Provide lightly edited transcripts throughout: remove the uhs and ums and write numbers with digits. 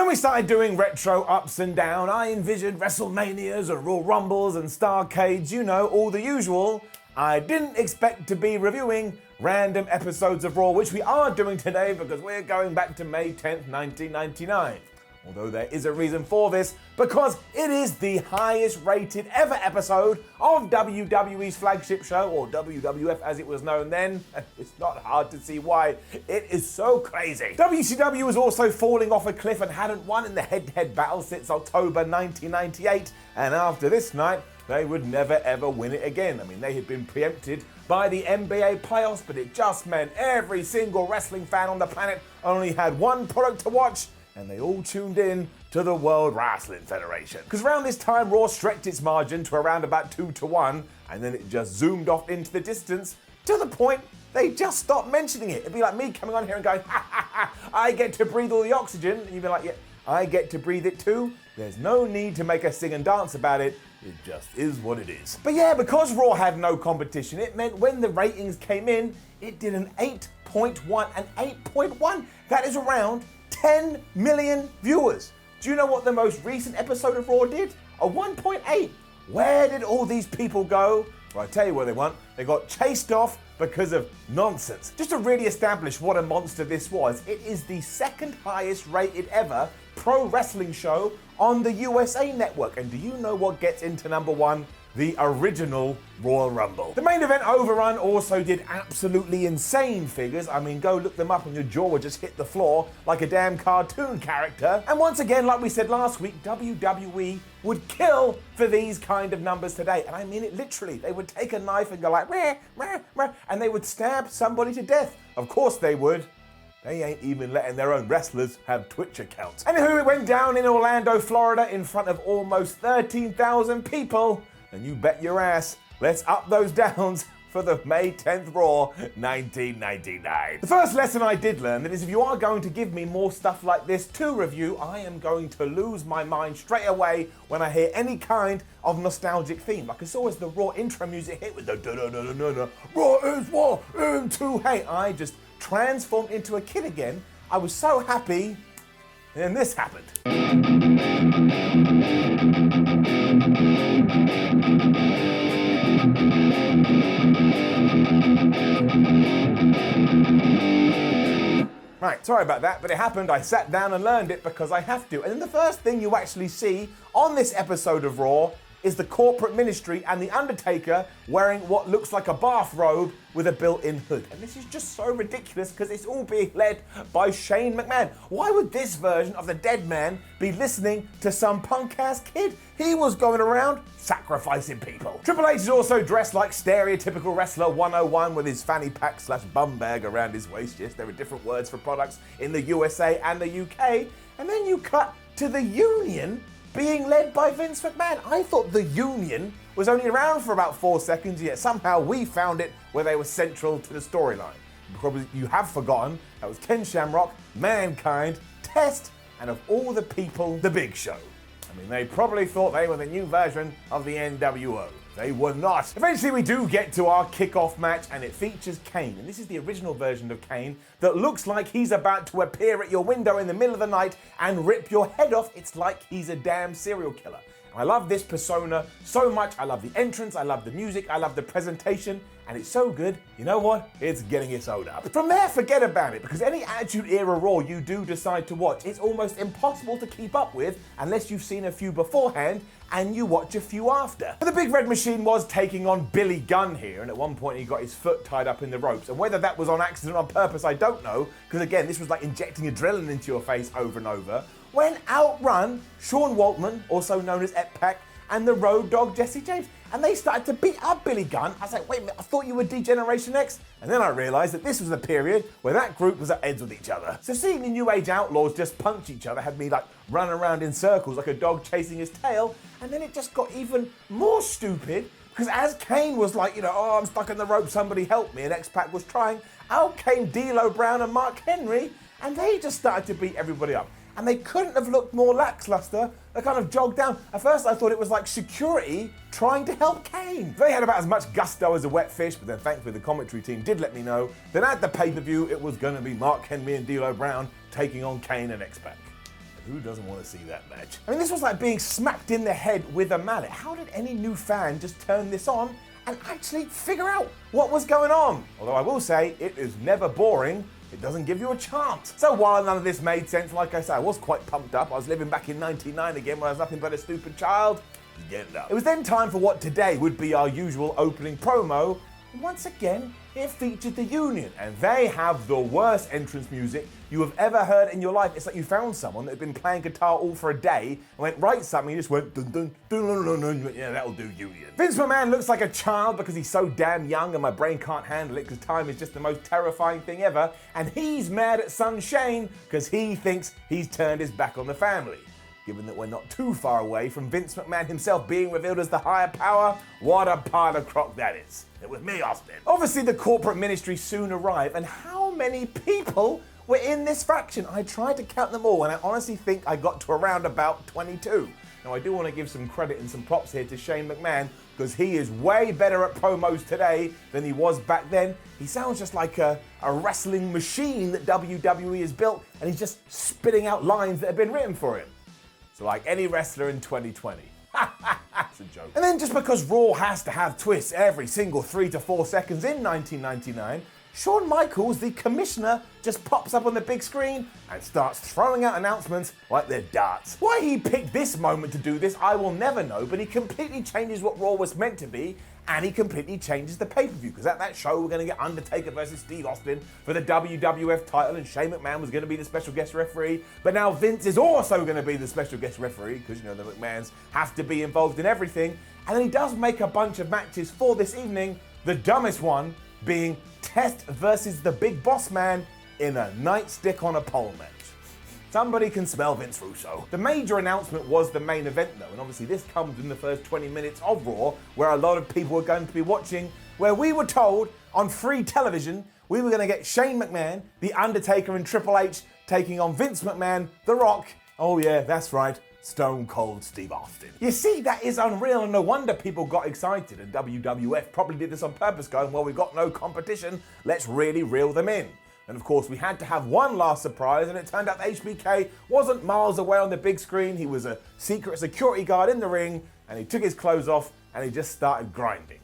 When we started doing retro ups and down, I envisioned WrestleManias or Royal Rumbles and Starcades, you know, all the usual. I didn't expect to be reviewing random episodes of Raw, which we are doing today because we're going back to May 10th, 1999. Although there is a reason for this, because it is the highest rated ever episode of WWE's flagship show, or WWF as it was known then. It's not hard to see why. It is so crazy. WCW was also falling off a cliff and hadn't won in the head-to-head battle since October 1998, and after this night, they would never ever win it again. I mean, they had been preempted by the NBA playoffs, but it just meant every single wrestling fan on the planet only had one product to watch, and they all tuned in to the World Wrestling Federation. Because around this time, Raw stretched its margin to around about 2-1, and then it just zoomed off into the distance to the point they just stopped mentioning it. It'd be like me coming on here and going, ha ha ha, I get to breathe all the oxygen, and you'd be like, yeah, I get to breathe it too. There's no need to make a sing and dance about it. It just is what it is. But yeah, because Raw had no competition, it meant when the ratings came in, it did an 8.1. An 8.1, that is around 10 million viewers. Do you know what the most recent episode of Raw did? A 1.8. Where did all these people go? Well, I tell you what they want. They got chased off because of nonsense. Just to really establish what a monster this was, it is the second highest rated ever pro wrestling show on the USA Network. And do you know what gets into number one? The original Royal Rumble. The main event overrun also did absolutely insane figures. I mean, go look them up and your jaw would just hit the floor like a damn cartoon character. And once again, like we said last week, WWE would kill for these kind of numbers today. And I mean it literally. They would take a knife and go like, rah, rah, rah, and they would stab somebody to death. Of course they would. They ain't even letting their own wrestlers have Twitch accounts. Anywho, it went down in Orlando, Florida in front of almost 13,000 people. And you bet your ass, let's up those downs for the May 10th Raw 1999. The first lesson I did learn that is if you are going to give me more stuff like this to review, I am going to lose my mind straight away when I hear any kind of nostalgic theme. Like I saw as the Raw intro music hit with the da-da-da-da-da-da, Raw is war into hate. I just transformed into a kid again. I was so happy, and then this happened. Right, sorry about that, but it happened. I sat down and learned it because I have to. And then the first thing you actually see on this episode of Raw is the corporate ministry and The Undertaker wearing what looks like a bathrobe with a built-in hood. And this is just so ridiculous because it's all being led by Shane McMahon. Why would this version of the dead man be listening to some punk-ass kid? He was going around sacrificing people. Triple H is also dressed like stereotypical wrestler 101 with his fanny pack / bum bag around his waist. Yes, there are different words for products in the USA and the UK. And then you cut to the Union being led by Vince McMahon. I thought the Union was only around for about 4 seconds, yet somehow we found it where they were central to the storyline. Probably you have forgotten, that was Ken Shamrock, Mankind, Test, and of all the people, The Big Show. I mean, they probably thought they were the new version of the NWO. They were not. Eventually we do get to our kickoff match and it features Kane. And this is the original version of Kane that looks like he's about to appear at your window in the middle of the night and rip your head off. It's like he's a damn serial killer. And I love this persona so much. I love the entrance, I love the music, I love the presentation. And it's so good, you know what? It's getting its own up. From there, forget about it, because any Attitude Era Raw you do decide to watch, it's almost impossible to keep up with unless you've seen a few beforehand and you watch a few after. But the Big Red Machine was taking on Billy Gunn here, and at one point he got his foot tied up in the ropes. And whether that was on accident or on purpose, I don't know, because again, this was like injecting adrenaline into your face over and over. When outrun Sean Waltman, also known as Ep-Pac, and the Road Dogg Jesse James. And they started to beat up Billy Gunn. I was like, wait a minute, I thought you were D-Generation X. And then I realised that this was the period where that group was at odds with each other. So seeing the New Age Outlaws just punch each other had me like run around in circles like a dog chasing his tail. And then it just got even more stupid because as Kane was like, oh, I'm stuck in the rope, somebody help me, and X-Pac was trying, out came D'Lo Brown and Mark Henry, and they just started to beat everybody up. And they couldn't have looked more lackluster. They kind of jogged down. At first I thought it was like security trying to help Kane. They had about as much gusto as a wet fish, but then thankfully the commentary team did let me know that at the pay-per-view it was going to be Mark Henry and D'Lo Brown taking on Kane and X-Pac. Who doesn't want to see that match? I mean, this was like being smacked in the head with a mallet. How did any new fan just turn this on and actually figure out what was going on? Although I will say, it is never boring. It doesn't give you a chance. So while none of this made sense, like I said, I was quite pumped up. I was living back in 99 again when I was nothing but a stupid child. Get it up. It was then time for what today would be our usual opening promo. Once again, it featured the Union, and they have the worst entrance music you have ever heard in your life. It's like you found someone that had been playing guitar all for a day and went, write something, and just went, dun dun dun dun dun dun. Yeah, that'll do, Union. Vince McMahon looks like a child because he's so damn young and my brain can't handle it because time is just the most terrifying thing ever, and he's mad at son Shane because he thinks he's turned his back on the family. Given that we're not too far away from Vince McMahon himself being revealed as the higher power, what a pile of crock that is. It was me, Austin. Obviously, the corporate ministry soon arrived, and how many people were in this faction? I tried to count them all, and I honestly think I got to around about 22. Now, I do want to give some credit and some props here to Shane McMahon, because he is way better at promos today than he was back then. He sounds just like a wrestling machine that WWE has built, and he's just spitting out lines that have been written for him. So like any wrestler in 2020. That's a joke. And then just because Raw has to have twists every single 3 to 4 seconds in 1999, Shawn Michaels, the commissioner, just pops up on the big screen and starts throwing out announcements like they're darts. Why he picked this moment to do this, I will never know, but he completely changes what Raw was meant to be, and he completely changes the pay-per-view, because at that show we're going to get Undertaker versus Steve Austin for the WWF title, and Shane McMahon was going to be the special guest referee, but now Vince is also going to be the special guest referee, because, you know, the McMahons have to be involved in everything, and then he does make a bunch of matches for this evening, the dumbest one being Test versus the Big Boss Man in a nightstick on a pole match. Somebody can smell Vince Russo. The major announcement was the main event though, and obviously this comes in the first 20 minutes of Raw, where a lot of people were going to be watching, where we were told on free television we were going to get Shane McMahon, The Undertaker and Triple H taking on Vince McMahon, The Rock, oh yeah, that's right, Stone Cold Steve Austin. You see, that is unreal, and no wonder people got excited, and WWF probably did this on purpose, going, well, we've got no competition, let's really reel them in. And of course, we had to have one last surprise, and it turned out that HBK wasn't miles away on the big screen. He was a secret security guard in the ring, and he took his clothes off, and he just started grinding.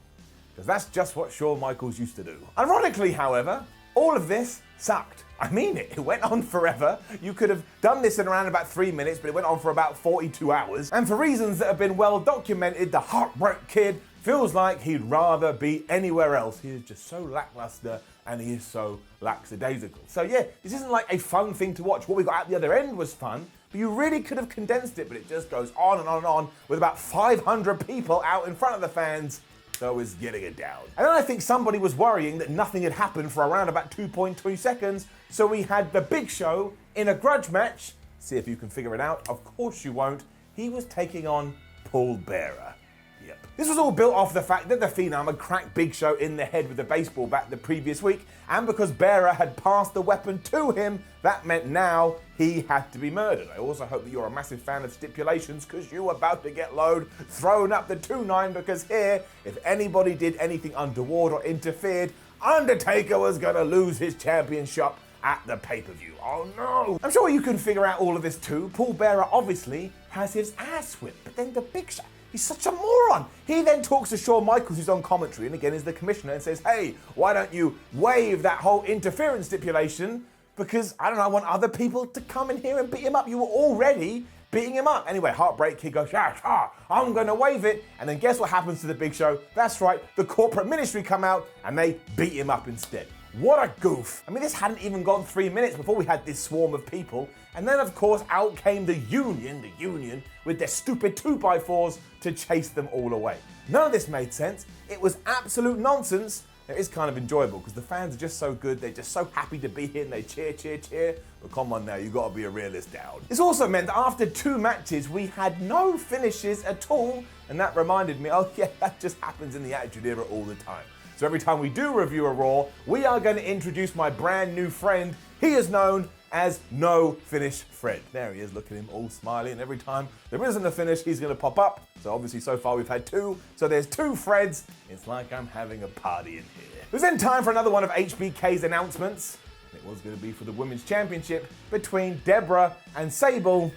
Because that's just what Shawn Michaels used to do. Ironically, however, all of this sucked. I mean it went on forever. You could have done this in around about 3 minutes, but it went on for about 42 hours. And for reasons that have been well documented, the Heartbreak Kid feels like he'd rather be anywhere else. He is just so lackluster, and he is so lackadaisical. So yeah, this isn't like a fun thing to watch. What we got at the other end was fun, but you really could have condensed it, but it just goes on and on and on with about 500 people out in front of the fans. So it's getting it down. And then I think somebody was worrying that nothing had happened for around about 2.2 seconds, so we had the Big Show in a grudge match. See if you can figure it out. Of course you won't. He was taking on Paul Bearer. Yep. This was all built off the fact that the Phenom had cracked Big Show in the head with a baseball bat the previous week, and because Bearer had passed the weapon to him, that meant now he had to be murdered. I also hope that you're a massive fan of stipulations, because you were about to get load thrown up the 2-9, because here, if anybody did anything untoward or interfered, Undertaker was going to lose his championship at the pay-per-view. Oh no! I'm sure you can figure out all of this too. Paul Bearer obviously has his ass whipped, but then the Big Show, he's such a moron. He then talks to Shawn Michaels, who's on commentary, and again is the commissioner, and says, hey, why don't you waive that whole interference stipulation? Because, I don't know, I want other people to come in here and beat him up. You were already beating him up. Anyway, Heartbreak Kid goes, I'm going to waive it. And then guess what happens to the Big Show? That's right, the corporate ministry come out and they beat him up instead. What a goof. I mean, this hadn't even gone 3 minutes before we had this swarm of people. And then, of course, out came the Union, with their stupid 2x4s to chase them all away. None of this made sense. It was absolute nonsense. It is kind of enjoyable because the fans are just so good. They're just so happy to be here and they cheer, cheer, cheer. But come on now, you got to be a realist, down. This also meant that after 2 matches, we had no finishes at all. And that reminded me, oh yeah, that just happens in the Attitude Era all the time. So every time we do review a Raw, we are going to introduce my brand new friend. He is known as No Finish Fred. There he is, look at him all smiley, and every time there isn't a finish, he's going to pop up. So obviously so far we've had 2, so there's 2 Freds. It's like I'm having a party in here. It was then time for another one of HBK's announcements. It was going to be for the Women's Championship between Deborah and Sable.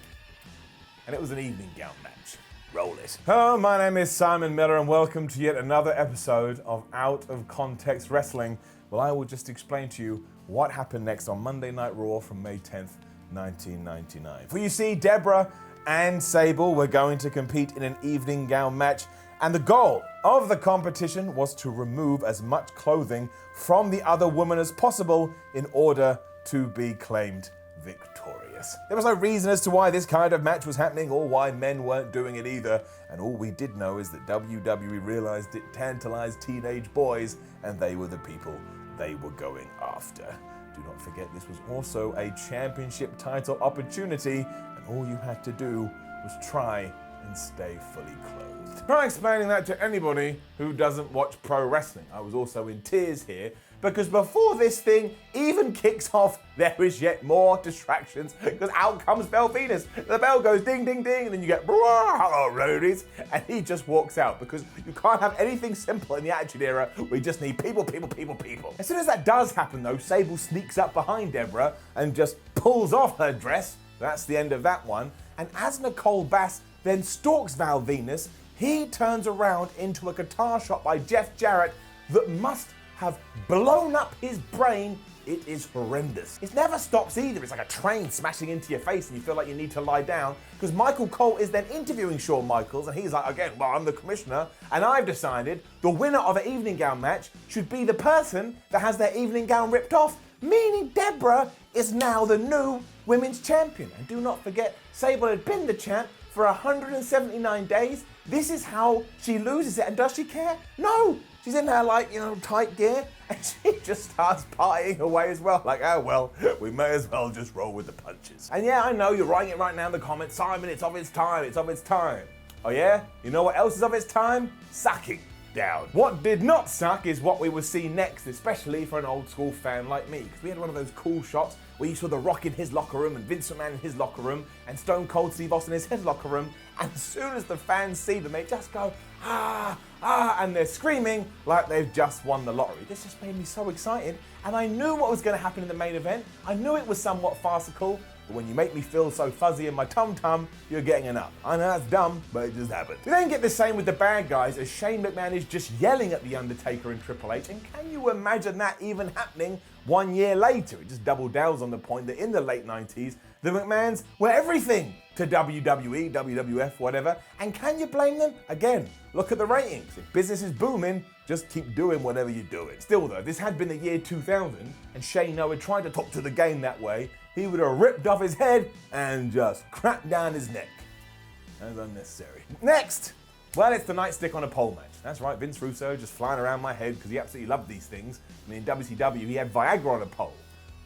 and it was an evening gown match. Roll it. Hello, my name is Simon Miller, and welcome to yet another episode of Out of Context Wrestling. Well, I will just explain to you what happened next on Monday Night Raw from May 10th, 1999. For you see, Deborah and Sable were going to compete in an evening gown match, and the goal of the competition was to remove as much clothing from the other woman as possible in order to be claimed victorious. There was no reason as to why this kind of match was happening or why men weren't doing it either, and all we did know is that WWE realized it tantalized teenage boys, and they were the people they were going after. Do not forget, this was also a championship title opportunity, and all you had to do was try and stay fully clothed. Try explaining that to anybody who doesn't watch pro wrestling. I was also in tears here, because before this thing even kicks off, there is yet more distractions, because out comes Val Venus. The bell goes ding, ding, ding, and then you get, hello, roadies, and he just walks out, because you can't have anything simple in the Attitude Era. We just need people, people, people, people. As soon as that does happen, though, Sable sneaks up behind Deborah and just pulls off her dress. That's the end of that one. And as Nicole Bass then stalks Val Venus, he turns around into a guitar shot by Jeff Jarrett that must have blown up his brain. It is horrendous. It never stops either. It's like a train smashing into your face and you feel like you need to lie down, because Michael Cole is then interviewing Shawn Michaels, and he's like, again, well, I'm the commissioner and I've decided the winner of an evening gown match should be the person that has their evening gown ripped off, meaning Deborah is now the new women's champion. And do not forget, Sable had been the champ for 179 days. This is how she loses it, and does she care? No! She's in her, tight gear, and she just starts partying away as well. Like, oh, well, we may as well just roll with the punches. And yeah, I know you're writing it right now in the comments, Simon, it's of its time, it's of its time. Oh yeah? You know what else is of its time? Sucking down. What did not suck is what we will see next, especially for an old school fan like me, because we had one of those cool shots where you saw The Rock in his locker room and Vince McMahon in his locker room and Stone Cold Steve Austin in his locker room, and as soon as the fans see them, they just go, ah, ah, and they're screaming like they've just won the lottery. This just made me so excited, and I knew what was going to happen in the main event. I knew it was somewhat farcical, but when you make me feel so fuzzy in my tum-tum, you're getting enough. I know that's dumb, but it just happened. We then get the same with the bad guys, as Shane McMahon is just yelling at The Undertaker and Triple H, and can you imagine that even happening 1 year later? It just double downs on the point that in the late 90s, the McMahons were everything to WWE, WWF, whatever, and can you blame them? Again, look at the ratings. If business is booming, just keep doing whatever you're doing. Still though, this had been the year 2000, and Shane had tried to talk to the game that way, he would have ripped off his head and just cracked down his neck. That's unnecessary. Next! Well, it's the nightstick on a pole match. That's right, Vince Russo just flying around my head because he absolutely loved these things. I mean, in WCW, he had Viagra on a pole.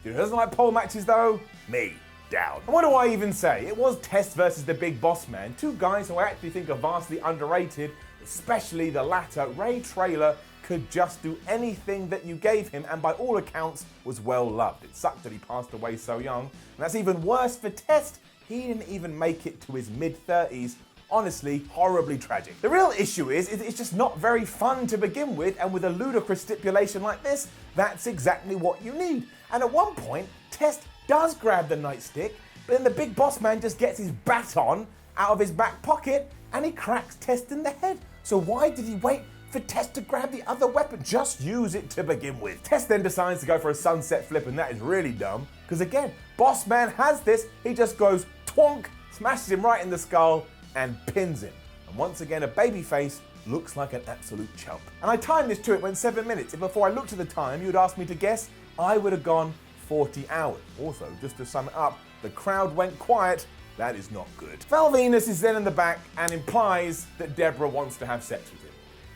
Do you know who doesn't like pole matches though? Me. Down. And what do I even say? It was Test versus the Big Boss Man, two guys who I actually think are vastly underrated, especially the latter. Ray Traylor could just do anything that you gave him, and by all accounts was well loved. It sucked that he passed away so young, and that's even worse for Test. He didn't even make it to his mid-30s. Honestly, horribly tragic. The real issue is it's just not very fun to begin with, and with a ludicrous stipulation like this, that's exactly what you need. And at one point, Test does grab the nightstick, but then the Big Boss Man just gets his baton out of his back pocket and he cracks Test in the head. So why did he wait for Test to grab the other weapon? Just use it to begin with. Test then decides to go for a sunset flip, and that is really dumb, because again, Boss Man has this, he just goes twonk, smashes him right in the skull, and pins him. And once again, a babyface looks like an absolute chump. And I timed this to it went 7 minutes. If before I looked at the time, you'd asked me to guess, I would have gone 40 hours. Also, just to sum it up, the crowd went quiet. That is not good. Val Venus is then in the back and implies that Deborah wants to have sex with him,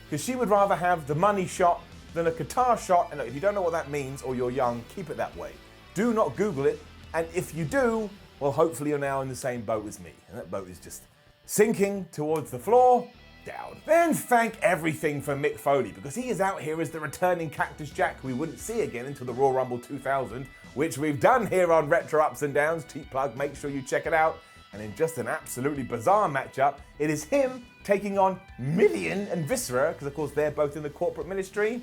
because she would rather have the money shot than a guitar shot. And look, if you don't know what that means or you're young, keep it that way. Do not Google it. And if you do, well, hopefully you're now in the same boat as me. And that boat is just sinking towards the floor, down. Then thank everything for Mick Foley, because he is out here as the returning Cactus Jack we wouldn't see again until the Royal Rumble 2000, which we've done here on Retro Ups and Downs. Cheap plug, make sure you check it out. And in just an absolutely bizarre matchup, it is him taking on Mideon and Viscera, because of course they're both in the corporate ministry.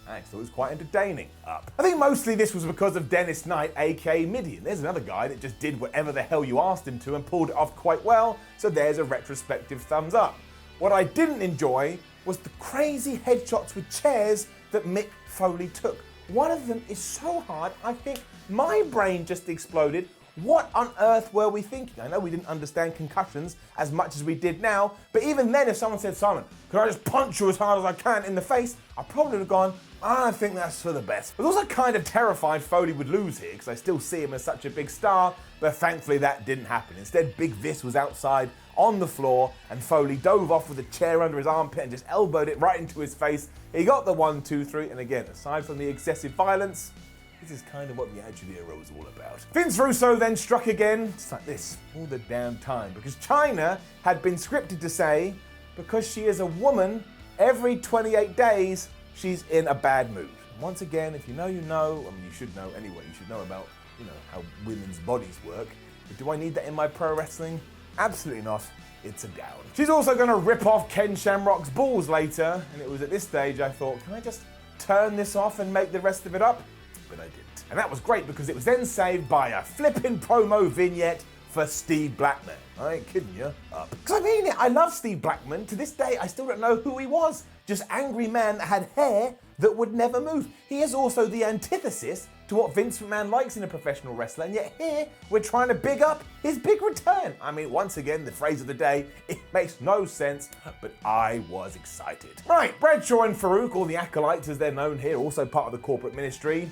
I thought it was quite entertaining. Up. I think mostly this was because of Dennis Knight, aka Midian. There's another guy that just did whatever the hell you asked him to and pulled it off quite well, so there's a retrospective thumbs up. What I didn't enjoy was the crazy headshots with chairs that Mick Foley took. One of them is so hard, I think my brain just exploded. What on earth were we thinking? I know we didn't understand concussions as much as we did now, but even then if someone said, Simon, could I just punch you as hard as I can in the face? I probably would have gone, I think that's for the best. I was also kind of terrified Foley would lose here because I still see him as such a big star, but thankfully that didn't happen. Instead, Big Vis was outside on the floor and Foley dove off with a chair under his armpit and just elbowed it right into his face. He got the 1, 2, 3, and again, aside from the excessive violence, this is kind of what the Attitude Era was all about. Vince Russo then struck again, just like this, all the damn time, because China had been scripted to say, because she is a woman, every 28 days, she's in a bad mood. Once again, if you know, you know. I mean, you should know anyway. You should know about, how women's bodies work. But do I need that in my pro wrestling? Absolutely not. It's a down. She's also going to rip off Ken Shamrock's balls later, and it was at this stage I thought, can I just turn this off and make the rest of it up? But I didn't. And that was great because it was then saved by a flippin' promo vignette for Steve Blackman. I ain't kidding you. Up. Because I mean it, I love Steve Blackman. To this day, I still don't know who he was. Just angry man that had hair that would never move. He is also the antithesis to what Vince McMahon likes in a professional wrestler, and yet here, we're trying to big up his big return. I mean, once again, the phrase of the day, it makes no sense, but I was excited. Right, Bradshaw and Farouk, or the Acolytes as they're known here, also part of the corporate ministry.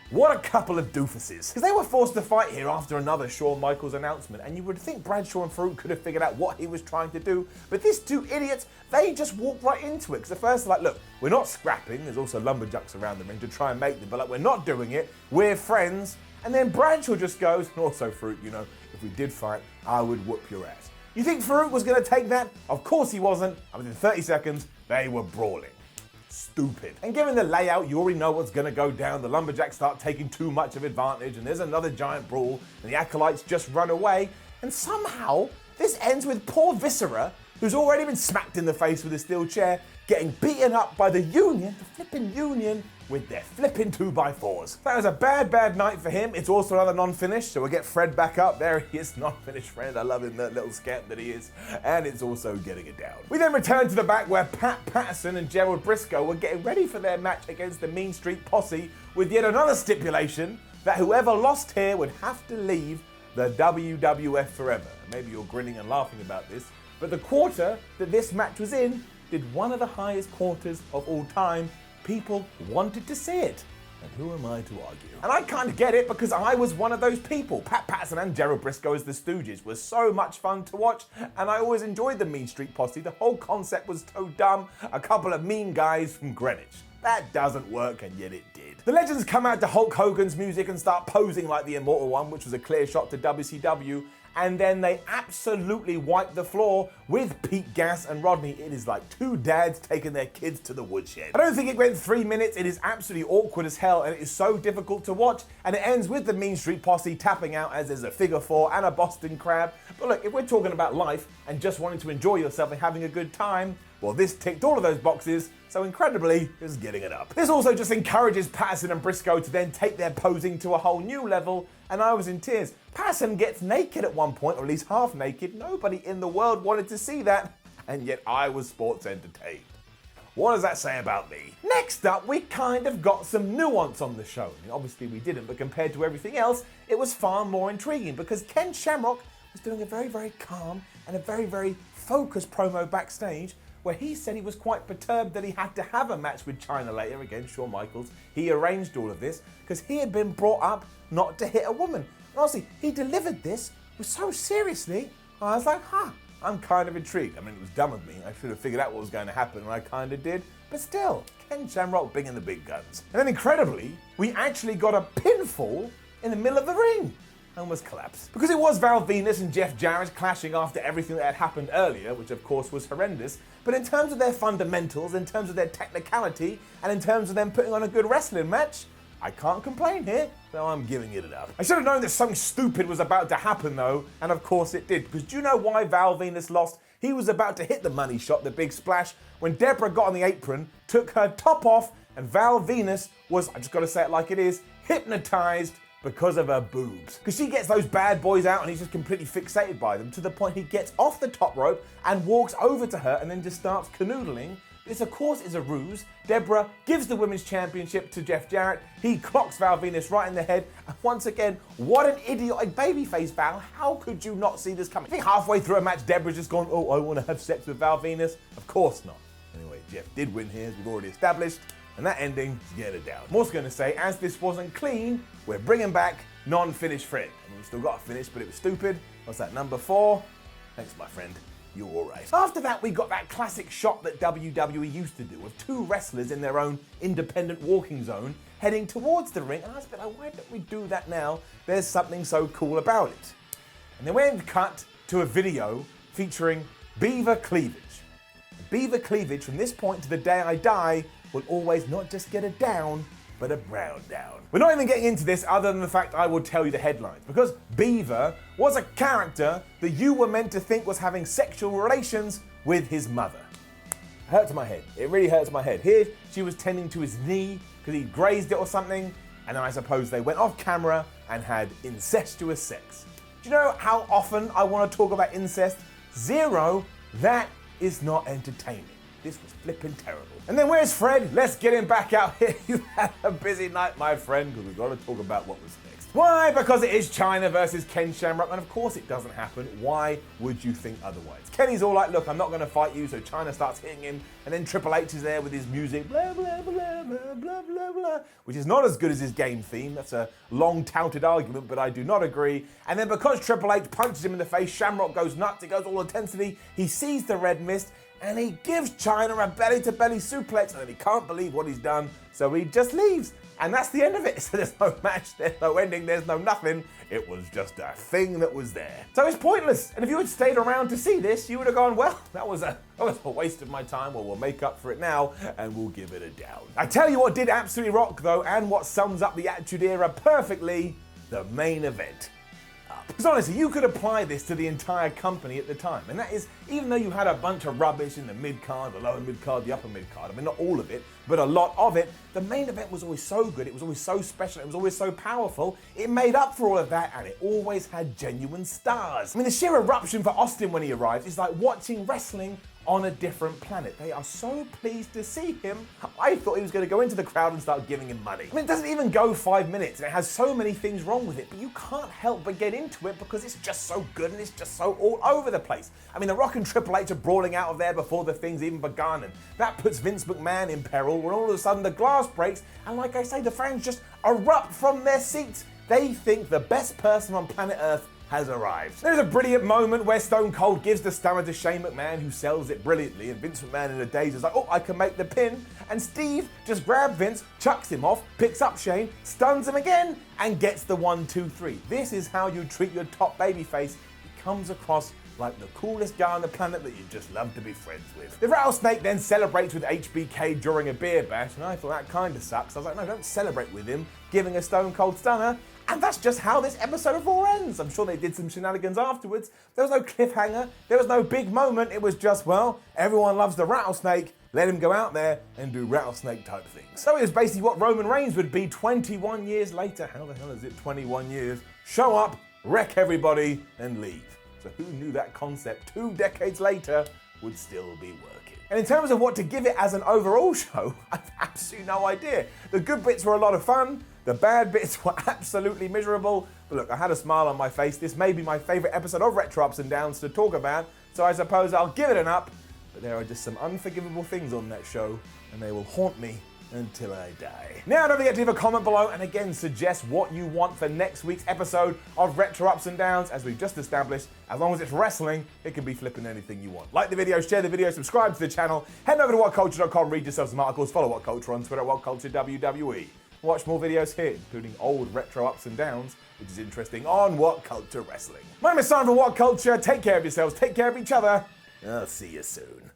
What a couple of doofuses. Because they were forced to fight here after another Shawn Michaels announcement, and you would think Bradshaw and Farouk could have figured out what he was trying to do, but these two idiots, they just walked right into it. Because at first they're like, look, we're not scrapping, there's also lumberjacks around the ring to try and make them, but like, we're not doing it, we're friends. And then Bradshaw just goes, and also Farouk, if we did fight, I would whoop your ass. You think Farouk was going to take that? Of course he wasn't. I mean, in 30 seconds, they were brawling. Stupid. And given the layout, you already know what's going to go down. The Lumberjacks start taking too much of advantage, and there's another giant brawl, and the Acolytes just run away. And somehow, this ends with poor Viscera, who's already been smacked in the face with a steel chair, getting beaten up by the Union, the flippin' Union, with their flippin' 2x4s. That was a bad, bad night for him. It's also another non-finish, so we'll get Fred back up. There he is, non-finished Fred. I love him, that little scamp that he is. And it's also getting it down. We then return to the back where Pat Patterson and Gerald Briscoe were getting ready for their match against the Mean Street Posse with yet another stipulation that whoever lost here would have to leave the WWF forever. Maybe you're grinning and laughing about this, but the quarter that this match was in did one of the highest quarters of all time. People wanted to see it. And who am I to argue? And I kind of get it because I was one of those people. Pat Patterson and Gerald Briscoe as the Stooges was so much fun to watch, and I always enjoyed the Mean Street Posse. The whole concept was so dumb. A couple of mean guys from Greenwich. That doesn't work, and yet it did. The Legends come out to Hulk Hogan's music and start posing like the Immortal One, which was a clear shot to WCW. And then they absolutely wipe the floor with Pete Gas and Rodney. It is like two dads taking their kids to the woodshed. I don't think it went 3 minutes. It is absolutely awkward as hell, and it is so difficult to watch. And it ends with the Mean Street Posse tapping out as there's a figure four and a Boston Crab. But look, if we're talking about life and just wanting to enjoy yourself and having a good time, well, this ticked all of those boxes, so incredibly, is getting it up. This also just encourages Patterson and Briscoe to then take their posing to a whole new level, and I was in tears. Patterson gets naked at one point, or at least half naked. Nobody in the world wanted to see that, and yet I was sports entertained. What does that say about me? Next up, we kind of got some nuance on the show. I mean, obviously we didn't, but compared to everything else, it was far more intriguing because Ken Shamrock was doing a very, very calm and a very, very focused promo backstage where he said he was quite perturbed that he had to have a match with China later against Shawn Michaels. He arranged all of this because he had been brought up not to hit a woman. And honestly, he delivered this so seriously, I was like, I'm kind of intrigued. I mean, it was dumb of me. I should have figured out what was going to happen, and I kind of did. But still, Ken Shamrock bringing the big guns. And then incredibly, we actually got a pinfall in the middle of the ring. I almost collapsed. Because it was Val Venus and Jeff Jarrett clashing after everything that had happened earlier, which of course was horrendous, but in terms of their fundamentals, in terms of their technicality, and in terms of them putting on a good wrestling match, I can't complain here, so I'm giving it up. I should have known that something stupid was about to happen though, and of course it did, because do you know why Val Venus lost? He was about to hit the money shot, the big splash, when Deborah got on the apron, took her top off, And Val Venus was, I just gotta say it like it is, hypnotized because of her boobs. Because she gets those bad boys out and he's just completely fixated by them to the point he gets off the top rope and walks over to her and then just starts canoodling. This, of course, is a ruse. Deborah gives the Women's Championship to Jeff Jarrett. He clocks Val Venus right in the head. And once again, what an idiotic babyface, Val. How could you not see this coming? I think halfway through a match, Deborah's just gone, oh, I want to have sex with Val Venus. Of course not. Anyway, Jeff did win here, as we've already established. And that ending is get it down. I'm also going to say, as this wasn't clean, we're bringing back non-finished Fred. I mean, we still got a finish, but it was stupid. What's that, number 4? Thanks, my friend. You're all right. After that, we got that classic shot that WWE used to do of 2 wrestlers in their own independent walking zone heading towards the ring. And I was a bit like, why don't we do that now? There's something so cool about it. And then we cut to a video featuring Beaver cleavage. Beaver cleavage, from this point to the day I die, will always not just get a down, but a brown down. We're not even getting into this other than the fact I will tell you the headlines, because Beaver was a character that you were meant to think was having sexual relations with his mother. It hurts my head. It really hurts my head. Here, she was tending to his knee because he grazed it or something, and then I suppose they went off camera and had incestuous sex. Do you know how often I want to talk about incest? 0. That is not entertaining. This was flipping terrible. And then where's Fred? Let's get him back out here. You've had a busy night, my friend, because we've got to talk about what was next. Why? Because it is China versus Ken Shamrock, and of course it doesn't happen. Why would you think otherwise? Kenny's all like, look, I'm not going to fight you, so China starts hitting him, and then Triple H is there with his music, blah, blah, blah, blah, blah, blah, blah, which is not as good as his game theme. That's a long-touted argument, but I do not agree. And then because Triple H punches him in the face, Shamrock goes nuts, he goes all intensity, he sees the red mist, and he gives China a belly-to-belly suplex, and he can't believe what he's done, so he just leaves. And that's the end of it. So there's no match, there's no ending, there's no nothing. It was just a thing that was there. So it's pointless. And if you had stayed around to see this, you would have gone, well, that was a waste of my time. Well, we'll make up for it now, and we'll give it a down. I tell you what did absolutely rock, though, and what sums up the Attitude Era perfectly, the main event. Because honestly, you could apply this to the entire company at the time. And that is, even though you had a bunch of rubbish in the mid-card, the lower mid-card, the upper mid-card, I mean, not all of it, but a lot of it, the main event was always so good, it was always so special, it was always so powerful, it made up for all of that, and it always had genuine stars. I mean, the sheer eruption for Austin when he arrived is like watching wrestling on a different planet. They are so pleased to see him. I thought he was going to go into the crowd and start giving him money. I mean, it doesn't even go 5 minutes, and it has so many things wrong with it, but you can't help but get into it because it's just so good and it's just so all over the place. I mean, The Rock and Triple H are brawling out of there before the thing's even begun, and that puts Vince McMahon in peril when all of a sudden the glass breaks, and like I say, the fans just erupt from their seats. They think the best person on planet Earth has arrived. There's a brilliant moment where Stone Cold gives the stunner to Shane McMahon, who sells it brilliantly, and Vince McMahon in a daze is like, oh, I can make the pin, and Steve just grabs Vince, chucks him off, picks up Shane, stuns him again, and gets the 1, 2, 3. This is how you treat your top babyface. He comes across like the coolest guy on the planet that you just love to be friends with. The Rattlesnake then celebrates with HBK during a beer bash, and I thought that kind of sucks. I was like, no, don't celebrate with him, giving a Stone Cold stunner. And that's just how this episode of Raw ends. I'm sure they did some shenanigans afterwards. There was no cliffhanger. There was no big moment. It was just, well, everyone loves the Rattlesnake. Let him go out there and do Rattlesnake type things. So it was basically what Roman Reigns would be 21 years later. How the hell is it 21 years? Show up, wreck everybody, and leave. So who knew that concept 2 decades later would still be working? And in terms of what to give it as an overall show, I've absolutely no idea. The good bits were a lot of fun. The bad bits were absolutely miserable. But look, I had a smile on my face. This may be my favorite episode of Retro Ups and Downs to talk about, so I suppose I'll give it an up. But there are just some unforgivable things on that show, and they will haunt me until I die. Now, don't forget to leave a comment below, and again, suggest what you want for next week's episode of Retro Ups and Downs. As we've just established, as long as it's wrestling, it can be flipping anything you want. Like the video, share the video, subscribe to the channel, head over to WhatCulture.com, read yourself some articles, follow WhatCulture on Twitter at WhatCulture WWE. Watch more videos here, including old Retro Ups and Downs, which is interesting, on WhatCulture Wrestling. My name is Simon from WhatCulture. Take care of yourselves, take care of each other. I'll see you soon.